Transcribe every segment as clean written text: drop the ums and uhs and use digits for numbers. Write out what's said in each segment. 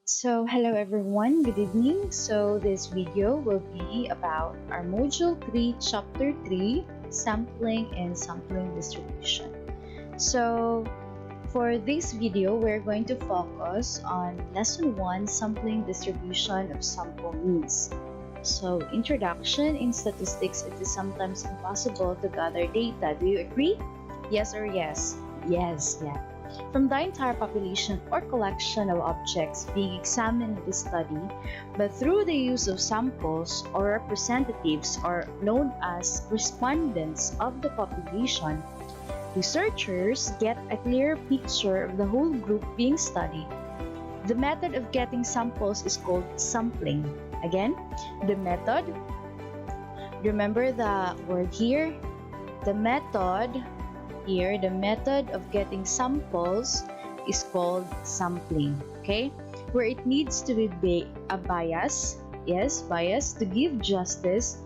Hello everyone, good evening. This video will be about our Module 3, Chapter 3, Sampling and Sampling Distribution. So, for this video, we're going to focus on Lesson 1, Sampling Distribution of Sample Means. Introduction: in statistics, it is sometimes impossible to gather data. Do you agree? Yes or yes? Yes, yeah. From the entire population or collection of objects being examined in the study, but through the use of samples or representatives or known as respondents of the population, researchers get a clear picture of the whole group being studied. The method of getting samples is called sampling. Again, the method, remember the word here, the method here, the method of getting samples is called sampling, okay? Where it needs to be a bias, yes, bias to give justice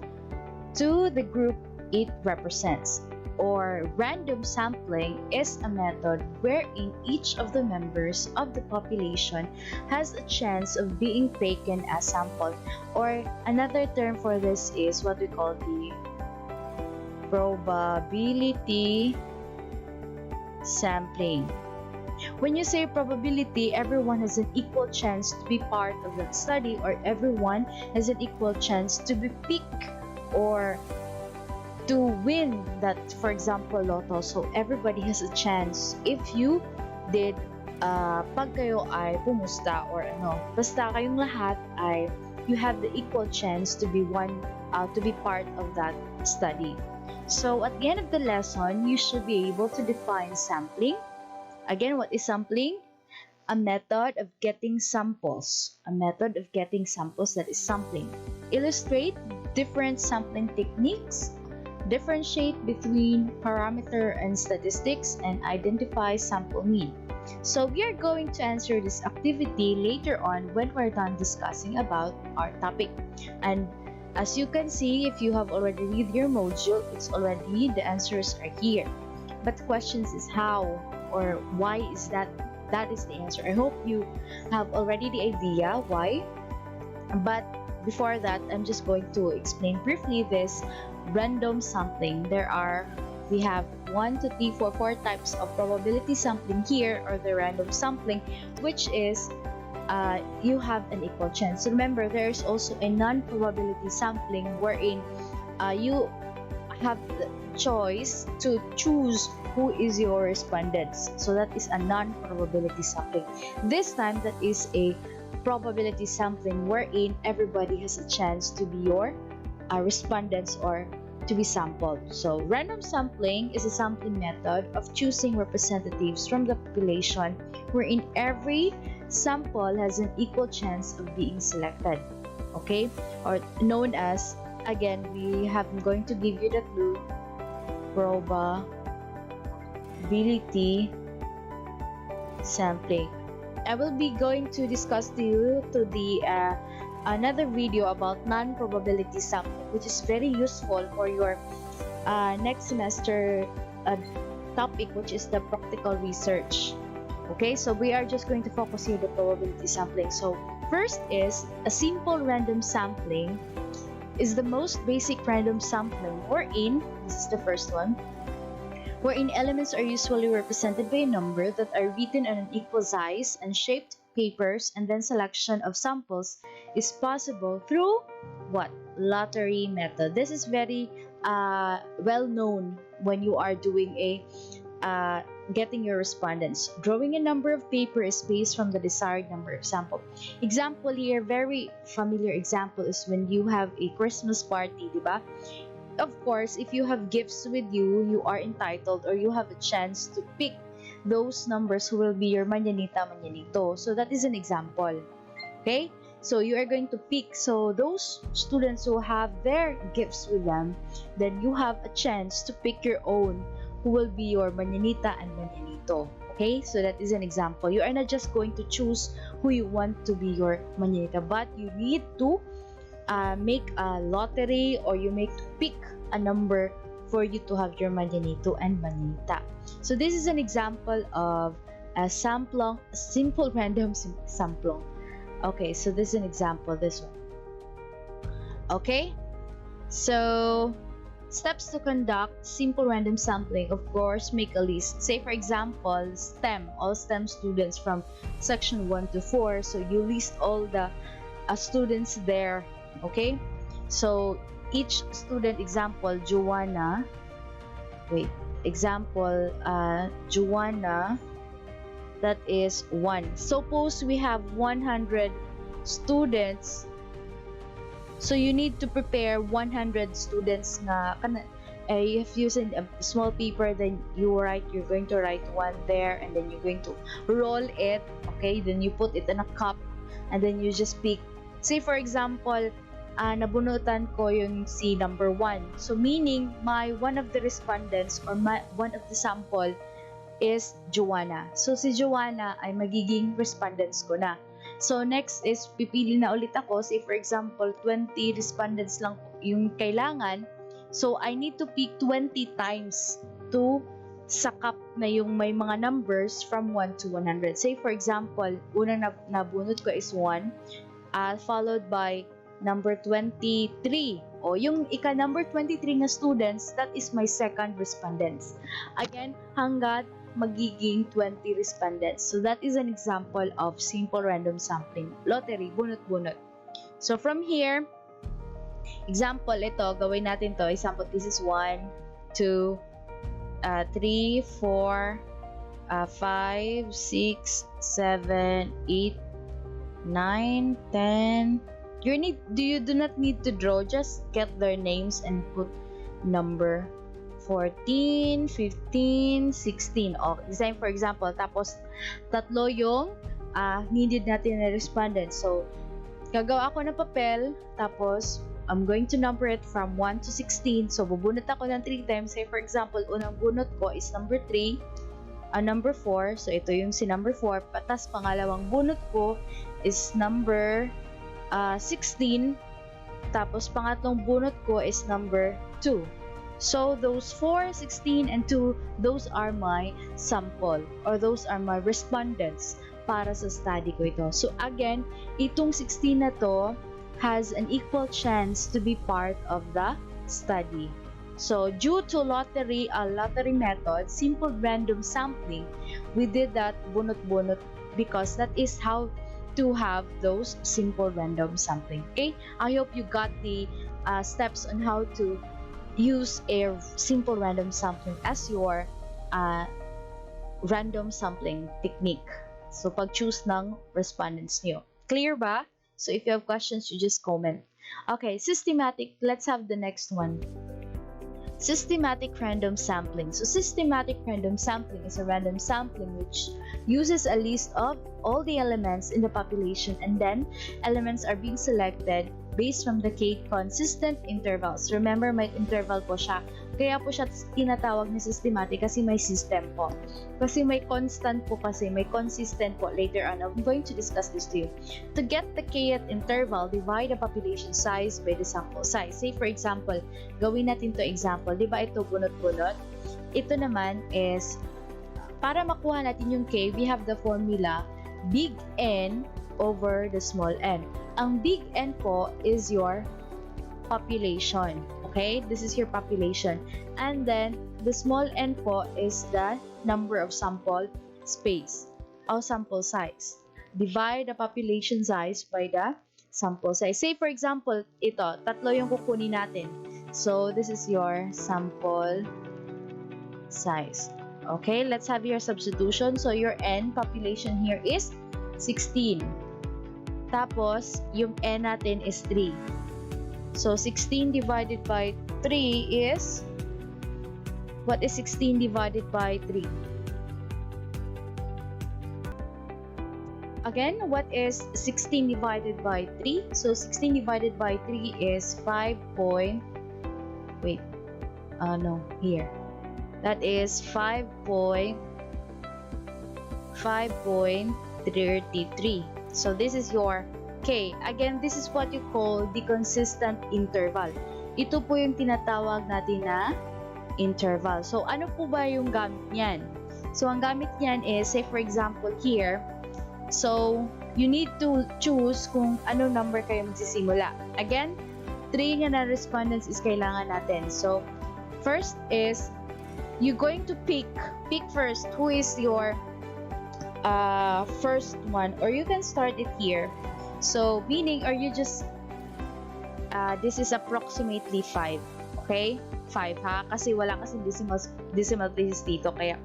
to the group it represents. Or random sampling is a method wherein each of the members of the population has a chance of being taken as sample. Or another term for this is what we call the probability sampling. When you say probability, everyone has an equal chance to be part of that study, or everyone has an equal chance to be picked or to win that, for example, lotto. So everybody has a chance if you did pag kayo ay pumusta or basta kayong lahat ay you have the equal chance to be to be part of that study. So at the end of the lesson, you should be able to define sampling. Again, what is sampling? A method of getting samples. A method of getting samples, that is sampling. Illustrate different sampling techniques. Differentiate between parameter and statistics, and identify sample mean. So we are going to answer this activity later on when we're done discussing about our topic. And as you can see, if you have already read your module, it's already, the answers are here. But the question is how or why is that is the answer. I hope you have already the idea why. But before that, I'm just going to explain briefly this random sampling. We have 1, 2, 3, 4 types of probability sampling here, or the random sampling, which is you have an equal chance. So remember, there's also a non-probability sampling wherein you have the choice to choose who is your respondents. So that is a non-probability sampling. This time, that is a probability sampling wherein everybody has a chance to be your respondents or to be sampled. So random sampling is a sampling method of choosing representatives from the population wherein every sample has an equal chance of being selected, okay? Or known as, again, I'm going to give you the clue, probability sampling. I will be going to discuss to you the another video about non-probability sampling, which is very useful for your next semester topic, which is the practical research. Okay, so we are just going to focus here the probability sampling. So first is a simple random sampling is the most basic random sampling wherein, this is the first one, wherein elements are usually represented by a number that are written on an equal size and shaped papers, and then selection of samples is possible through what? Lottery method. This is very well known when you are doing a getting your respondents. Drawing a number of paper is based from the desired number of sample. Example here, very familiar example is when you have a Christmas party, diba? Of course, if you have gifts with you, you are entitled or you have a chance to pick those numbers who will be your manyanita, manyanito. So that is an example. Okay? So you are going to pick. So those students who have their gifts with them, then you have a chance to pick your own who will be your manyanita and manyanito. Okay? So that is an example. You are not just going to choose who you want to be your manyanita, but you need to make a lottery, or you make to pick a number for you to have your manyanito and manyanita. So this is an example of a simple random samplong. Okay, so this is an example, this one. Okay, so steps to conduct simple random sampling. Of course, make a list. Say for example, STEM, all STEM students from section 1 to 4. So you list all the students there. Okay, so each student, example, Joanna. Wait, example, Joanna, that is 1. Suppose we have 100 students. So you need to prepare 100 students na if you send a small paper, then you're going to write 1 there, and then you're going to roll it, okay? Then you put it in a cup, and then you just pick. Say for example, nabunutan ko yung si number 1. So meaning, one of the respondents or one of the sample is Joanna. So si Joanna ay magiging respondents ko na. So next is pipili na ulit ako. Say for example, 20 respondents lang yung kailangan. So I need to pick 20 times to sakap na yung may mga numbers from 1 to 100. Say for example, unang nabunot ko is 1, followed by number 23. O yung number 23 na students, that is my second respondents. Again, hanggat magiging 20 respondents. So that is an example of simple random sampling. Lottery, bunot-bunot. So from here, example ito, gawin natin to. Example, this is 1, 2, 3, 4, 5, 6, 7, 8, 9, 10. You do not need to draw, just get their names and put number 14, 15, 16. Design for example, tapos tatlo yung needed natin na respondent. So, gagawa ako ng papel, tapos I'm going to number it from 1 to 16. So, bubunot ako ng 3 times. Say for example, unang bunot ko is number 3, number 4. So, ito yung si number 4. Patas pangalawang bunot ko is number 16. Tapos, pangatlong bunot ko is number 2. So, those 4, 16, and 2, those are my sample or those are my respondents para sa study ko ito. So, again, itong 16 na to has an equal chance to be part of the study. So, due to lottery method, simple random sampling, we did that bunot-bunot because that is how to have those simple random sampling. Okay? I hope you got the steps on how to use a simple random sampling as your random sampling technique. So, pag-choose ng respondents nyo. Clear ba? So, if you have questions, you just comment. Okay, systematic. Let's have the next one. Systematic random sampling. So, systematic random sampling is a random sampling which uses a list of all the elements in the population, and then elements are being selected based from the consistent intervals. Remember, may interval po siya. Kaya po siya tinatawag na systematic kasi may system po. Kasi may constant po kasi, may consistent po. Later on, I'm going to discuss this to you. To get the kth interval, divide the population size by the sample size. Say for example, gawin natin to example. Di ba ito bunot-bunot? Ito naman is, para makuha natin yung k, we have the formula big N over the small n. Ang big N po is your population. Okay? This is your population. And then, the small n po is the number of sample space or sample size. Divide the population size by the sample size. Say for example, ito, tatlo yung kukunin natin. So, this is your sample size. Okay? Let's have your substitution. So, your n population here is 16. Tapos, yung n natin is 3. So, 16 divided by 3 is, what is 16 divided by 3? Again, what is 16 divided by 3? So, 16 divided by 3 is 5 point, wait, no, here. That is 5.33. So, this is your K. Again, this is what you call the consistent interval. Ito po yung tinatawag natin na interval. So, ano po ba yung gamit niyan? So, ang gamit niyan is, say for example here, so, you need to choose kung anong number kayo magsisimula. Again, 3 nga na respondents is kailangan natin. So, first is, you're going to pick first who is your first one, or you can start it here. So, meaning, or you just, this is approximately 5. Okay? 5 ha? Kasi wala kasing decimal places dito, kaya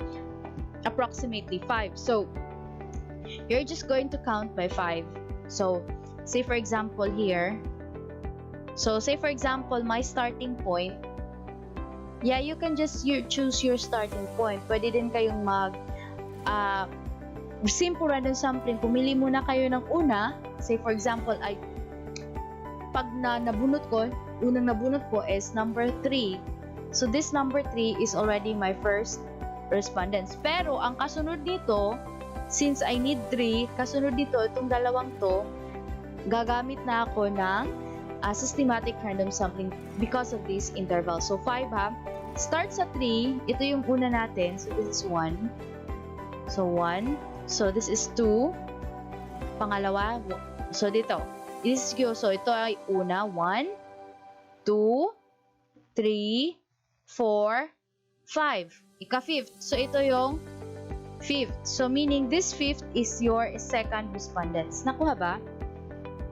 approximately 5. So, you're just going to count by 5. So, say for example here, my starting point, yeah, you can just choose your starting point. Pwede din kayong simple random sampling. Pumili muna kayo ng una. Say for example, pag unang nabunot ko is number 3. So this number 3 is already my first respondents. Pero ang kasunod dito, since I need 3, kasunod dito, itong dalawang to, gagamit na ako ng systematic random sampling because of this interval. So 5 ha. Start sa 3. Ito yung una natin. So this is 1. So 1. So this is 2. Pangalawa. So dito. This is Q. So ito ay una. 1, 2, 3, 4, 5. Ika-fifth. So ito yung fifth. So meaning this fifth is your second respondents. Nakuha ba?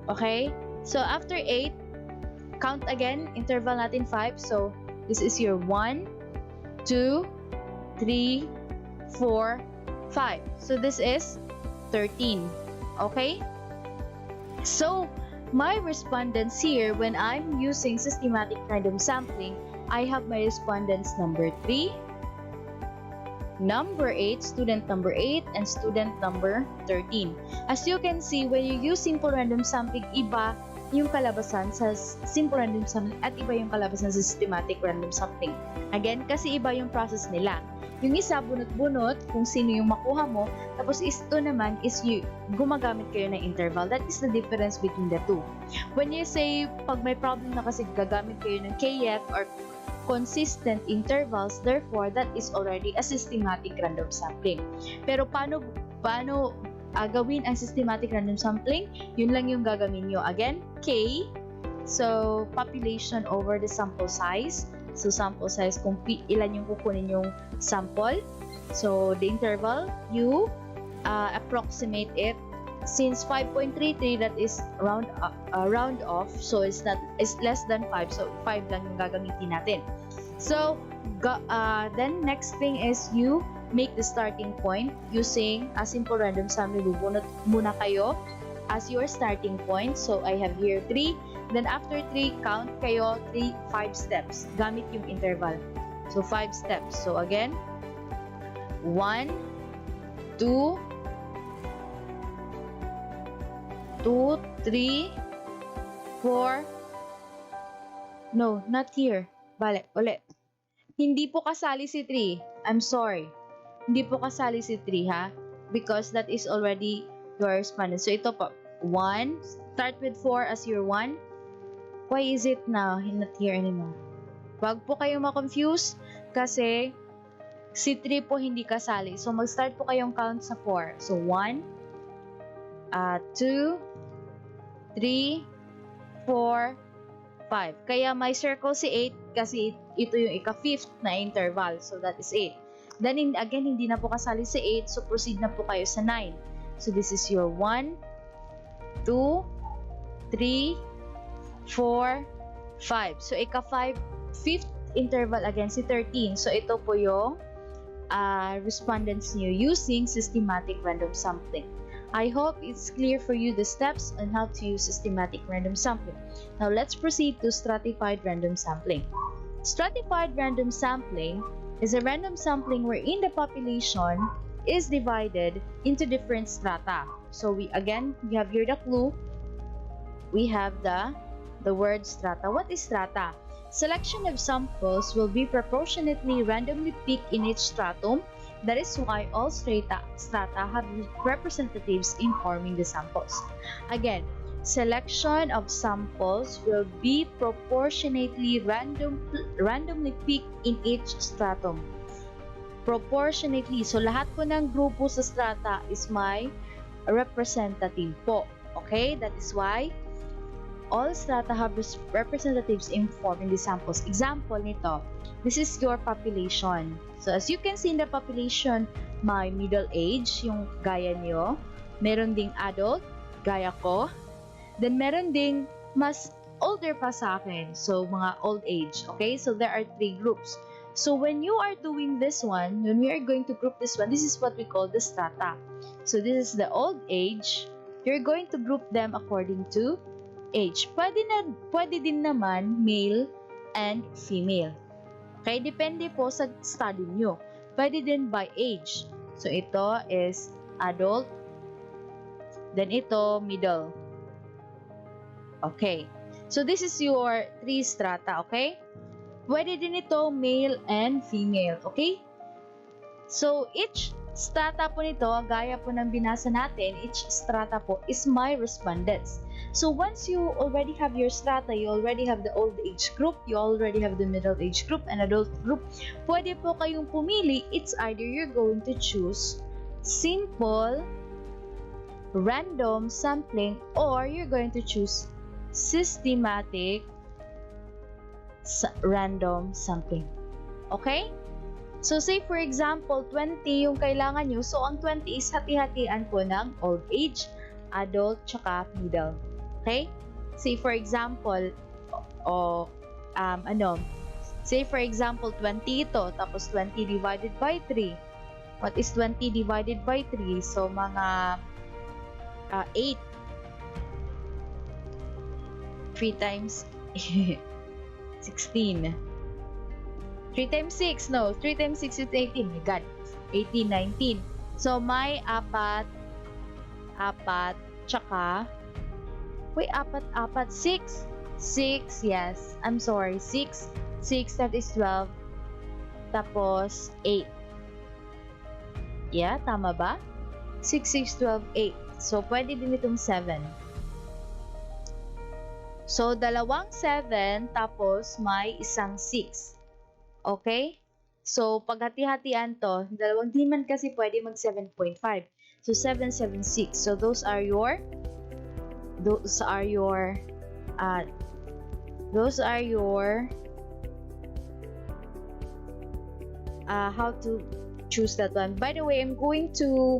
Okay? So after 8, count again. Interval natin 5. So this is your 1, 2, 3, 4, 5. So this is 13. Okay? So my respondents here, when I'm using systematic random sampling, I have my respondents number 3, number 8, student number 8, and student number 13. As you can see, when you use simple random sampling, iba yung kalabasan sa simple random sampling at iba yung kalabasan sa systematic random sampling. Again, kasi iba yung process nila. Yung isa, bunot-bunot kung sino yung makuha mo, tapos ito naman is gumagamit kayo ng interval. That is the difference between the two. When you say, pag may problem na kasi gagamit kayo ng KF or consistent intervals, therefore, that is already a systematic random sampling. Pero paano gawin ang systematic random sampling? Yun lang yung gagawin nyo. Again, K, so population over the sample size. So sample size, kung ilan yung kukunin yung sample. So the interval, you approximate it. Since 5.33, that is round off, so it's less than 5, so 5 lang yung gagamitin natin. So then next thing is you make the starting point using a simple random sampling. Bubunot muna kayo as your starting point. So I have here 3. Then after 3, count kayo 5 steps gamit yung interval. So 5 steps. So again, 1, 2, 3, 4. No, not here. Balik, ulit. Hindi po kasali si 3. I'm sorry. Hindi po kasali si 3 ha. Because that is already your respondent. So ito po. 1. Start with 4 as your 1. Why is it now not here anymore? Wag po kayong ma-confuse kasi si 3 po hindi kasali. So mag-start po kayong count sa 4. So 1, 2, 3, 4, 5. Kaya may circle si 8 kasi ito yung ika-fifth na interval. So that is 8. Then again, hindi na po kasali si 8. So proceed na po kayo sa 9. So this is your 1, 2, 3, 4, 5. So ika-5, fifth interval again si 13. So ito po yung respondents niyo using systematic random sampling. I hope it's clear for you the steps on how to use systematic random sampling. Now let's proceed to stratified random sampling. Stratified random sampling is a random sampling wherein the population is divided into different strata. So we have here the clue. We have the word strata. What is strata? Selection of samples will be proportionately randomly picked in each stratum. That is why all strata have representatives in forming the samples. Again, selection of samples will be proportionately randomly picked in each stratum. Proportionately. So lahat po ng grupo sa strata is may representative po. Okay? That is why all strata have representatives informed in the samples. Example nito, this is your population. So as you can see in the population, may middle age, yung gaya nyo. Meron ding adult, gaya ko. Then meron ding mas older pa sa akin. So mga old age. Okay? So there are 3 groups. So when you are doing this one, when we are going to group this one, this is what we call the strata. So this is the old age. You're going to group them according to age. Pwede din naman male and female. Okay, depende po sa study nyo. Pwede din by age. So ito is adult, then ito middle. Okay. So this is your 3 strata, okay? Pwede din ito male and female, okay? So each strata po nito, gaya po ng binasa natin, each strata po is my respondents. So once you already have your strata, you already have the old age group, you already have the middle age group, and adult group, pwede po kayong pumili. It's either you're going to choose simple, random sampling, or you're going to choose systematic, random sampling. Okay? So say for example, 20 yung kailangan nyo. So ang 20 is hati-hatian po ng old age, adult, tsaka middle. Okay? Say for example, say for example, 20 ito, tapos 20 divided by 3. What is 20 divided by 3? So mga 8. 3 times 16. 3 times 6, no. 3 times 6 is 18. My God. 18, 19. So, may apat, tsaka, wait, apat, 6. 6, yes. I'm sorry, 6. 6, that is 12. Tapos, 8. Yeah, tama ba? 6, 6, 12, 8. So, pwede din itong 7. So, dalawang 7, tapos may isang 6. Okay? So, paghati-hatian to, dalawang di man kasi pwede mag 7.5. So, 7, 7, 6. So, those are your how to choose that one. By the way, I'm going to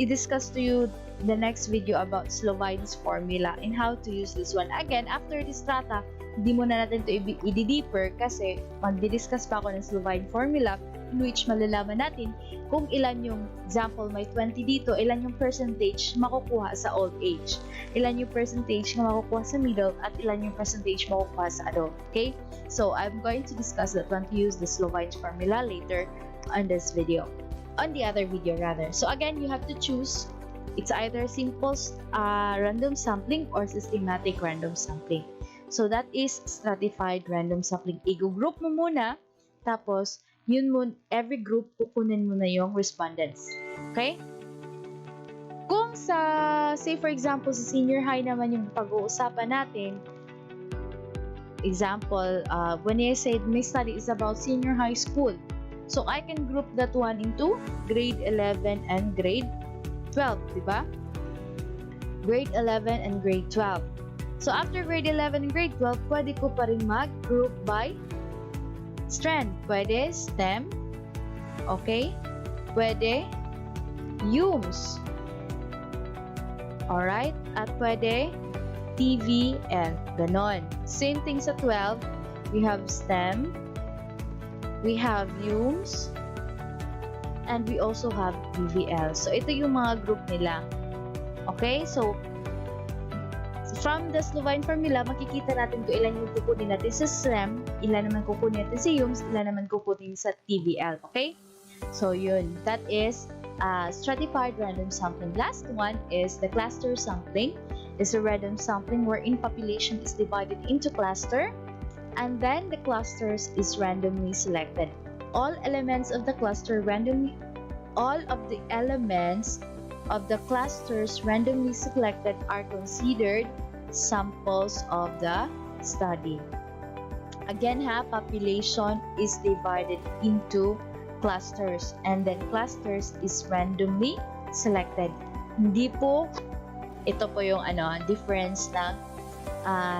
i-discuss to you the next video about Slovine's formula and how to use this one. Again, after this strata, hindi muna natin ito i-deeper kasi magdi-discuss pa ako ng Slovine formula in which malalaman natin kung ilan yung, example, may 20 dito, ilan yung percentage makukuha sa old age, ilan yung percentage na makukuha sa middle, at ilan yung percentage makukuha sa adult. Okay? So, I'm going to discuss that one to use the Slovine formula later on this video. On the other video rather. So again, you have to choose. It's either simple random sampling or systematic random sampling. So that is stratified random sampling. I-group mo muna, tapos yun mo, every group kukunin mo na yung respondents. Okay? Kung sa, say for example, sa senior high naman yung pag-uusapan natin, example, when I said my study is about senior high school, so I can group that one into grade 11 and grade 12, diba? Grade 11 and grade 12. So after grade 11 and grade 12, pwede ko pa rin mag-group by strand. Pwede STEM, okay? Pwede UMS, alright? At pwede TVL, ganon. Same thing sa 12, we have STEM, we have UMS, and we also have TVL. So ito yung mga group nila. Okay? So from the Slovine formula, makikita natin kung ilan yung kukunin natin sa STEM, ilan naman kukunin natin sa UMS, ilan naman kukunin sa TVL. Okay? So yun. That is stratified random sampling. Last one is the cluster sampling. It's a random sampling wherein population is divided into cluster, and then the clusters is randomly selected. All of the elements of the clusters randomly selected are considered samples of the study. Again, population is divided into clusters, and then clusters is randomly selected. Hindi po, ito po yung difference ng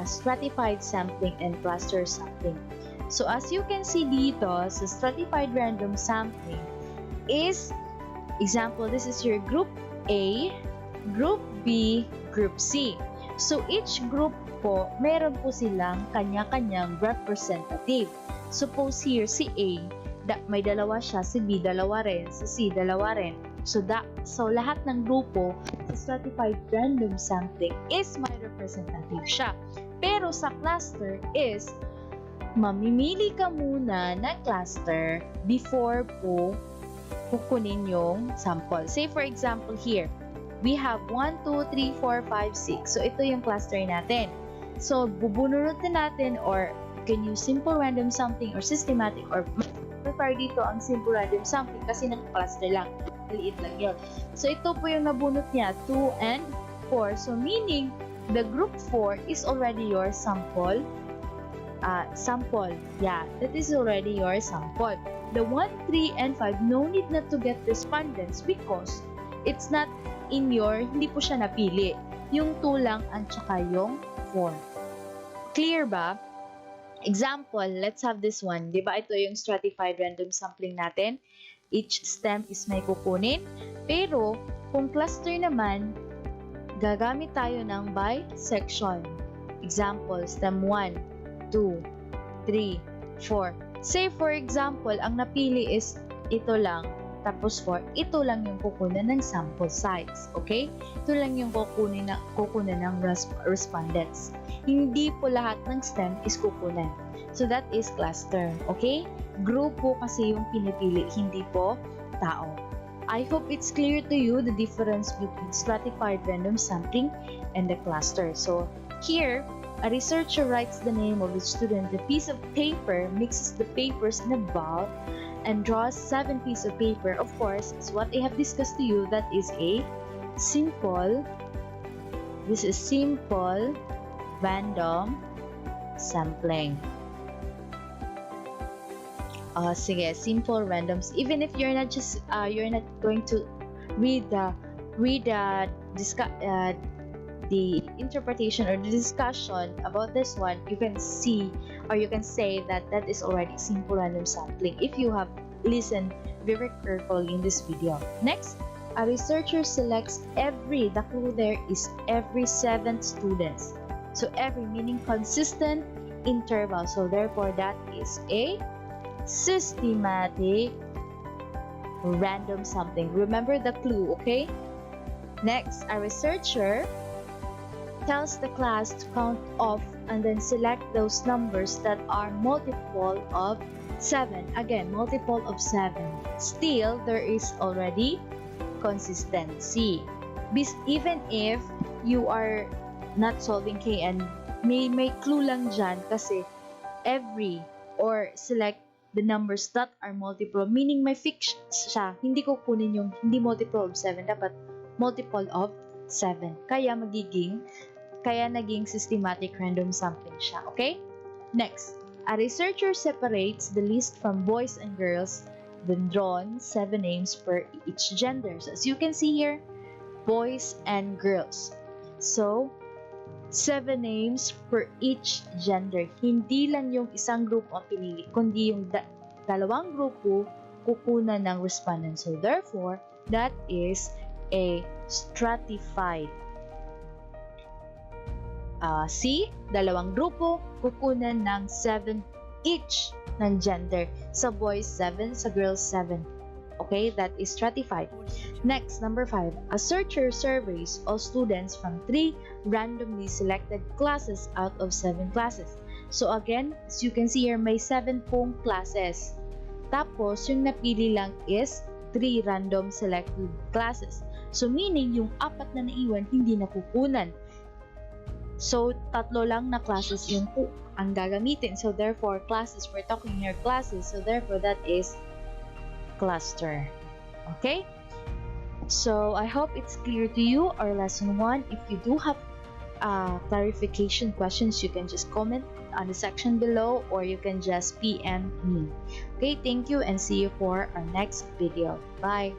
stratified sampling and cluster sampling. So as you can see dito, sa stratified random sampling is, example, this is your group A, group B, group C. So each group po, meron po silang kanya-kanyang representative. Suppose here, si A, may dalawa siya, si B, dalawa rin, si C, dalawa rin. So lahat ng grupo sa stratified random sampling is may representative siya. Pero sa cluster is, mamimili ka muna ng cluster before po kukunin yung sample. Say for example here, we have 1, 2, 3, 4, 5, 6. So ito yung cluster natin. So bubununutin natin, or you can use simple random sampling or systematic, or prefer dito ang simple random sampling kasi nag-cluster lang. Maliit lang yun. So ito po yung nabunot niya, 2 and 4. So meaning, the group 4 is already your sample. Yeah, that is already your sample. The 1, 3, and 5, no need na to get respondents because it's not in your, hindi po siya napili. Yung 2 lang at saka yung 4. Clear ba? Example, let's have this one. Diba ito yung stratified random sampling natin? Each stem is may kukunin. Pero, kung cluster naman, gagamit tayo ng by section. Example, stem 1, 2, 3, 4. Say for example, ang napili is ito lang, tapos 4, ito lang yung kukunan ng sample size. Okay? Ito lang yung kukunan ng respondents. Hindi po lahat ng stem is kukunan. So that is cluster. Okay? Grupo kasi yung pinipili, hindi po tao. I hope it's clear to you the difference between stratified random sampling and the cluster. So here, a researcher writes the name of the student. The piece of paper mixes the papers in a bowl and draws 7 pieces of paper. Of course, as what I have discussed to you, that is a simple random sampling. Sige, simple randoms. Even if you're not going to read the interpretation or the discussion about this one, you can see or you can say that is already simple random sampling if you have listened very carefully in this video. Next, a researcher selects the clue there is every 7 students. So every meaning consistent interval. So therefore that is a systematic random sampling. Remember the clue, okay? Next, a researcher tells the class to count off and then select those numbers that are multiple of 7. Again, multiple of 7. Still, there is already consistency. Even if you are not solving K and may clue lang dyan kasi every or select the numbers that are multiple, meaning may fix siya, hindi ko kunin yung hindi multiple of 7, dapat multiple of 7. Kaya naging systematic random sampling siya, okay? Next, a researcher separates the list from boys and girls, then drawn 7 names per each gender. So as you can see here, boys and girls. So, 7 names per each gender. Hindi lang yung isang group ang pinili, kundi yung dalawang grupo kukunan ng respondent. So therefore, that is a stratified. C, dalawang grupo kukunan ng 7 each ng gender. Sa boys 7, sa girls 7. Okay, that is stratified. Next, number 5. A searcher surveys all students from 3 randomly selected classes out of 7 classes. So again, as you can see here, may 7 pong classes. Tapos, yung napili lang is 3 random selected classes. So meaning, yung 4 na naiwan, hindi napupunan. So, 3 lang na classes yung ang gagamitin. So therefore, classes, we're talking here classes. So therefore, that is cluster. Okay? So I hope it's clear to you our lesson 1. If you do have clarification questions, you can just comment on the section below or you can just PM me. Okay, thank you and see you for our next video. Bye!